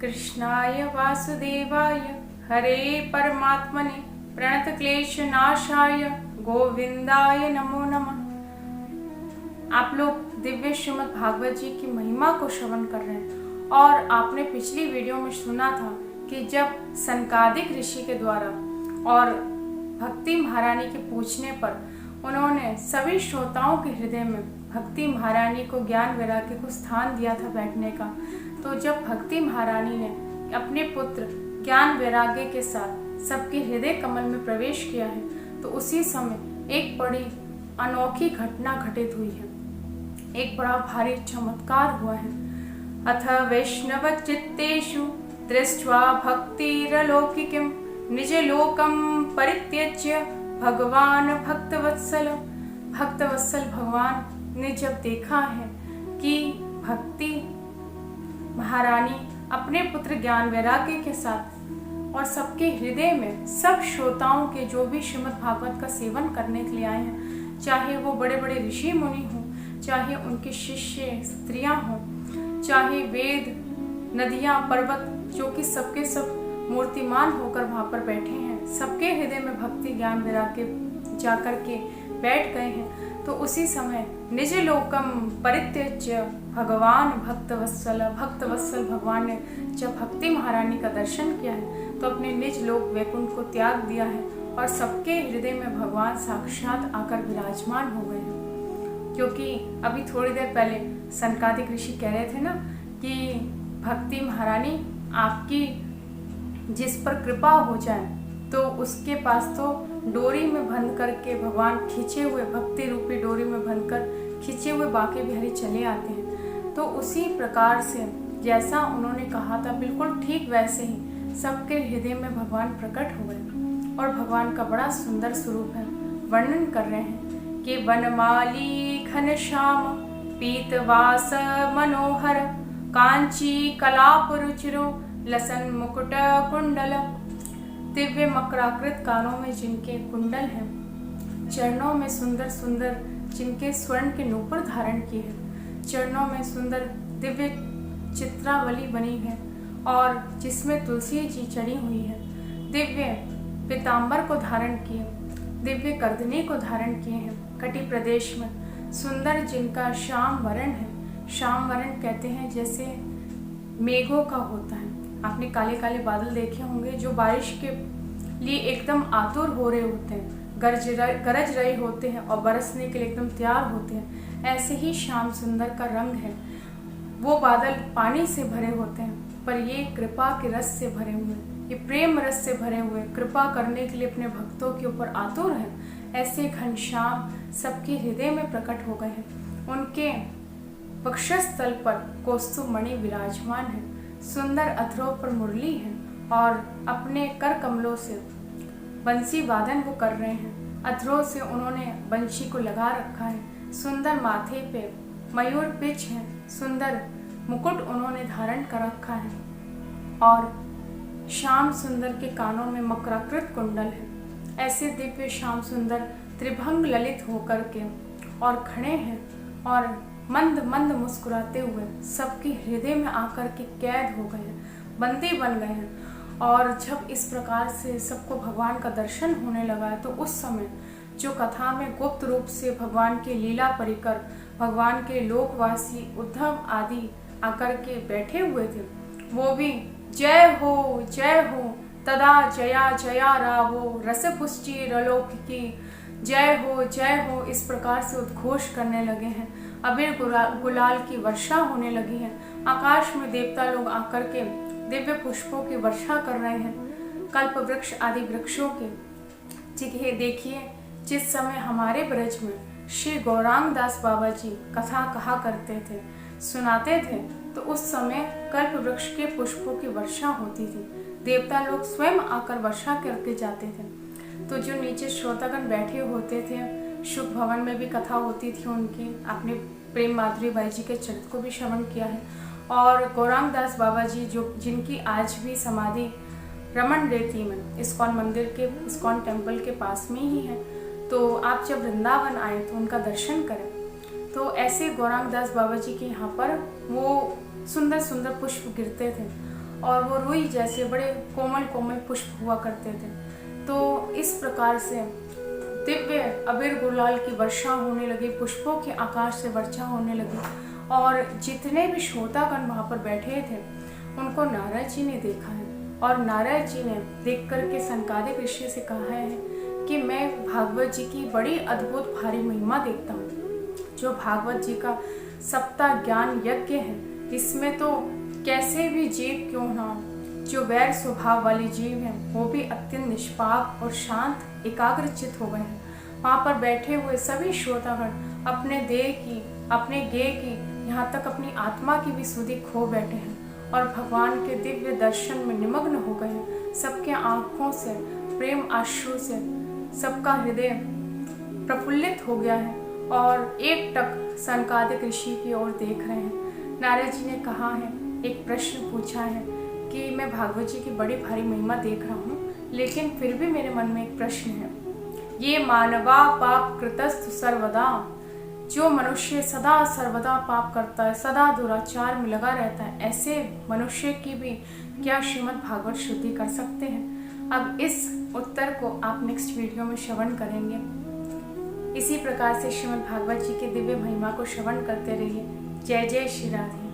कृष्णाय वासुदेवाय हरे परमात्मने प्रणतक्लेशनाशाय गोविंदाय नमो नमः। आप लोग दिव्य श्रीमद् भागवत जी की महिमा को श्रवण कर रहे हैं और आपने पिछली वीडियो में सुना था कि जब सनकादिक ऋषि के द्वारा और भक्ति महारानी के पूछने पर उन्होंने सभी श्रोताओं के हृदय में भक्ति महारानी को ज्ञान वैराग्य को स्थान दिया था बैठने का। तो जब भक्ति महारानी ने अपने पुत्र ज्ञान वैराग्य के साथ सबके हृदय कमल में प्रवेश किया है तो उसी समय एक बड़ी अनोखी घटना घटित हुई है, एक बड़ा भारी चमत्कार हुआ है। अथ वैष्णव चित्तेषु दृष्ट्वा भक्तिरलौकिकं निज लोकं परित्यज्य भगवान भक्तवत्सल भगवान ने जब देखा है कि भक्ति महारानी अपने पुत्र ज्ञान वैराग्य के साथ और सबके हृदय में सब श्रोताओं के जो भी श्रीमद् भागवत का सेवन करने के लिए आए हैं, चाहे वो बड़े बड़े ऋषि मुनि हों, चाहे उनके शिष्य स्त्रियां हों, चाहे वेद नदियां पर्वत जो कि सबके सब मूर्तिमान होकर वहां पर बैठे हैं, सबके हृदय में भक्ति ज्ञान वैराग्य जाकर के बैठ गए हैं। तो उसी समय निज लोकम परित्यज्य भगवान भक्तवत्सल भगवान ने जब भक्ति महारानी का दर्शन किया है तो अपने निज लोक वैकुंठ को त्याग दिया है और सबके हृदय में भगवान साक्षात आकर विराजमान हो गए हैं। क्योंकि अभी थोड़ी देर पहले सनकादिक ऋषि कह रहे थे ना कि भक्ति महारानी आपकी जिस पर कृपा हो जाए तो उसके पास तो डोरी में बंध करके भगवान खींचे हुए भक्ति रूपी डोरी में बंधकर खींचे हुए बाके बिहारी चले आते हैं। तो उसी प्रकार से जैसा उन्होंने कहा था बिल्कुल ठीक वैसे ही सबके हृदय में भगवान प्रकट हुए और भगवान का बड़ा सुंदर स्वरूप है। वर्णन कर रहे हैं कि वनमाली घनश्याम पीतवास मनोहर कांची कलाप रुचिरो लसन मुकुट कुंडल। दिव्य मकराकृत कानों में जिनके कुंडल हैं, चरणों में सुंदर सुंदर जिनके स्वर्ण के नूपुर धारण किए हैं, चरणों में सुंदर दिव्य चित्रावली बनी है और जिसमें तुलसी जी चढ़ी हुई है, दिव्य पीताम्बर को धारण किए, दिव्य कर्दनी को धारण किए हैं, कटी प्रदेश में सुंदर जिनका श्याम वरण है। श्याम वरण कहते हैं जैसे मेघों का होता है। आपने काले काले बादल देखे होंगे जो बारिश के लिए एकदम आतुर हो रहे होते हैं, गरज रहे होते हैं और बरसने के लिए एकदम तैयार होते हैं। ऐसे ही श्याम सुंदर का रंग है। वो बादल पानी से भरे होते हैं पर ये कृपा के रस से भरे हुए, ये प्रेम रस से भरे हुए, कृपा करने के लिए अपने भक्तों के ऊपर आतुर हैं। ऐसे घनश्याम सबके हृदय में प्रकट हो गए हैं। उनके वक्षस्थल पर कौस्तुभ मणि विराजमान है, सुंदर अधरों पर मुरली है और अपने कर कमलों से बंसी वादन वो कर रहे हैं। अधरों से उन्होंने बंशी को लगा रखा है। सुंदर माथे पे मयूर पिच है, सुंदर मुकुट उन्होंने धारण कर रखा है और श्याम सुंदर के कानों में मकराकृत कुंडल है। ऐसे दिव्य श्याम सुंदर त्रिभंग ललित होकर के और खड़े हैं और मंद मंद मुस्कुराते हुए सबके हृदय में आकर के कैद हो गए हैं, बंदी बन गए हैं। और जब इस प्रकार से सबको भगवान का दर्शन होने लगा है तो उस समय जो कथा में गुप्त रूप से भगवान के लीला परिकर भगवान के लोकवासी उद्धव आदि आकर के बैठे हुए थे, वो भी जय हो तदा जया जया रावो रसपुष्टि रलोकी जय हो इस प्रकार से उद्घोष करने लगे हैं। अबीर गुलाल की वर्षा होने लगी है। आकाश में देवता लोग आकर के दिव्य पुष्पों की वर्षा कर रहे हैं। कल्प वृक्ष आदि वृक्षों के जगह देखिए जिस समय हमारे ब्रज में श्री गौरांग दास बाबा जी कथा कहा करते थे, सुनाते थे, तो उस समय कल्प वृक्ष के पुष्पों की वर्षा होती थी। देवता लोग स्वयं आकर वर्षा करके जाते थे। तो जो नीचे श्रोतागण बैठे होते थे, शुभ भवन में भी कथा होती थी उनकी। आपने प्रेम माधुरी बाई जी के चरित्र को भी श्रवण किया है। और गौरांग दास बाबा जी जो जिनकी आज भी समाधि रमन रेती में इस्कॉन मंदिर के इस्कॉन टेम्पल के पास में ही है। तो आप जब वृंदावन आए तो उनका दर्शन करें। तो ऐसे गौरांग दास बाबा जी के यहाँ पर वो सुंदर सुंदर पुष्प गिरते थे और वो रुई जैसे बड़े कोमल कोमल पुष्प हुआ करते थे। तो इस प्रकार से दिव्य अबीर गुलाल की वर्षा होने लगी, पुष्पों के आकाश से वर्षा होने लगी, और जितने भी श्रोतागण वहाँ पर बैठे थे उनको नारद जी ने देखा है। और नारद जी ने देख करके सनकादिक ऋषि से कहा है कि मैं भागवत जी की बड़ी अद्भुत भारी महिमा देखता हूँ। जो भागवत जी का सप्ताह ज्ञान यज्ञ है, इसमें तो कैसे भी जीव क्यों ना हो, जो वैर स्वभाव वाले जीव हैं वो भी अत्यंत निष्पाप और शांत एकाग्रचित हो गए हैं। वहाँ पर बैठे हुए सभी श्रोतागण अपने देह की, अपने गेय की, यहाँ तक अपनी आत्मा की भी सुधि खो बैठे हैं और भगवान के दिव्य दर्शन में निमग्न हो गए हैं। सबके आँखों से प्रेम आश्रु से सबका हृदय प्रफुल्लित हो गया है और एकटक सनकादिक ऋषि की ओर देख रहे हैं। नारद जी ने कहा है, एक प्रश्न पूछा है कि मैं भागवत जी की बड़ी भारी महिमा देख रहा हूँ, लेकिन फिर भी मेरे मन में एक प्रश्न है। ये मानवा पाप कृतस्तु सर्वदा, जो मनुष्य सदा सर्वदा पाप करता है, सदा दुराचार में लगा रहता है, ऐसे मनुष्य की भी क्या श्रीमद् भागवत शुद्धि कर सकते हैं? अब इस उत्तर को आप नेक्स्ट वीडियो में श्रवण करेंगे। इसी प्रकार से श्रीमद् भागवत जी के दिव्य महिमा को श्रवण करते रहिए। जय जय श्री राधे।